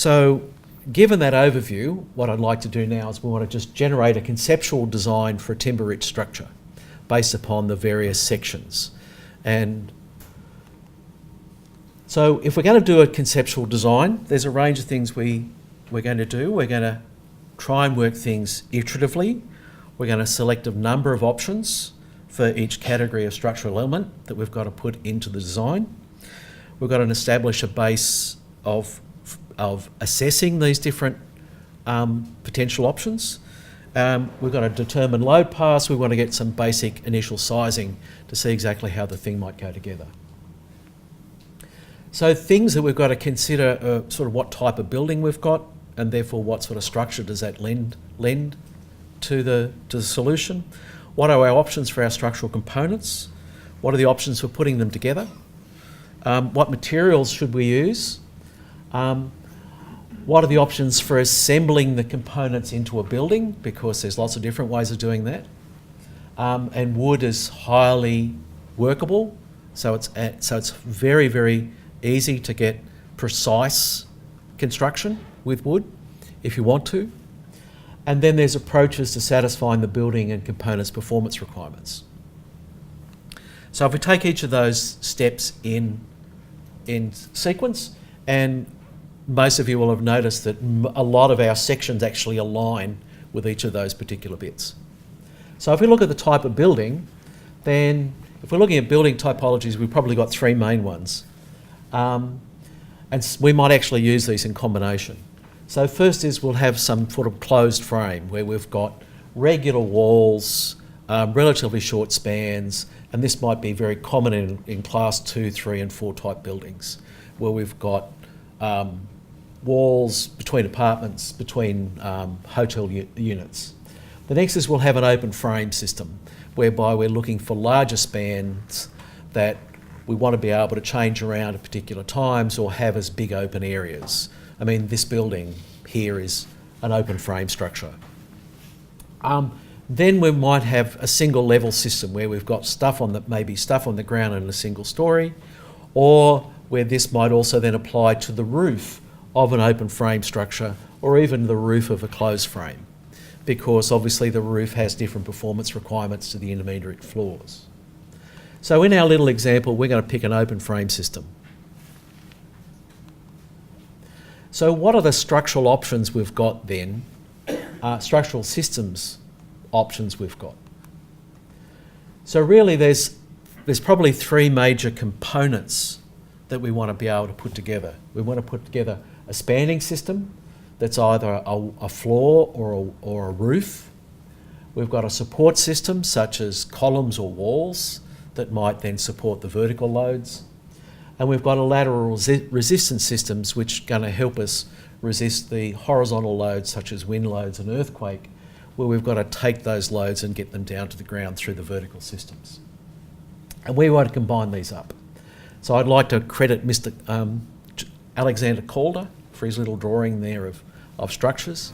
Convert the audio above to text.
So given that overview, what I'd like to do now is we want to just generate a conceptual design for a timber-rich structure based upon the various sections. And so if we're going to do a conceptual design, there's a range of things we're going to do. We're going to try and work things iteratively. We're going to select a number of options for each category of structural element that we've got to put into the design. We've got to establish a base of assessing these different potential options. We've got to determine load paths. We want to get some basic initial sizing to see exactly how the thing might go together. So things that we've got to consider are sort of what type of building we've got, and therefore what sort of structure does that lend to the solution. What are our options for our structural components? What are the options for putting them together? What materials should we use? What are the options for assembling the components into a building? Because there's lots of different ways of doing that. And wood is highly workable, so it's very, very easy to get precise construction with wood if you want to. And then there's approaches to satisfying the building and components performance requirements. So if we take each of those steps in sequence, and most of you will have noticed that a lot of our sections actually align with each of those particular bits. So if we look at the type of building, then if we're looking at building typologies, we've probably got three main ones. And we might actually use these in combination. So first is we'll have some sort of closed frame where we've got regular walls, relatively short spans, and this might be very common in class 2, 3 and 4 type buildings, where we've got walls between apartments, between hotel units. The next is we'll have an open frame system, whereby we're looking for larger spans that we want to be able to change around at particular times or have as big open areas. I mean, this building here is an open frame structure. Then we might have a single level system where we've got maybe stuff on the ground in a single story, or where this might also then apply to the roof of an open frame structure or even the roof of a closed frame, because obviously the roof has different performance requirements to the intermediate floors. So in our little example, we're going to pick an open frame system. So what are the structural options we've got then? Structural systems options we've got. So really there's probably three major components that we want to be able to put together. We want to put together a spanning system that's either a floor or a roof. We've got a support system such as columns or walls that might then support the vertical loads. And we've got a lateral resistance systems which are going to help us resist the horizontal loads such as wind loads and earthquake, where we've got to take those loads and get them down to the ground through the vertical systems. And we want to combine these up. So I'd like to credit Mr. Alexander Calder for his little drawing there of structures.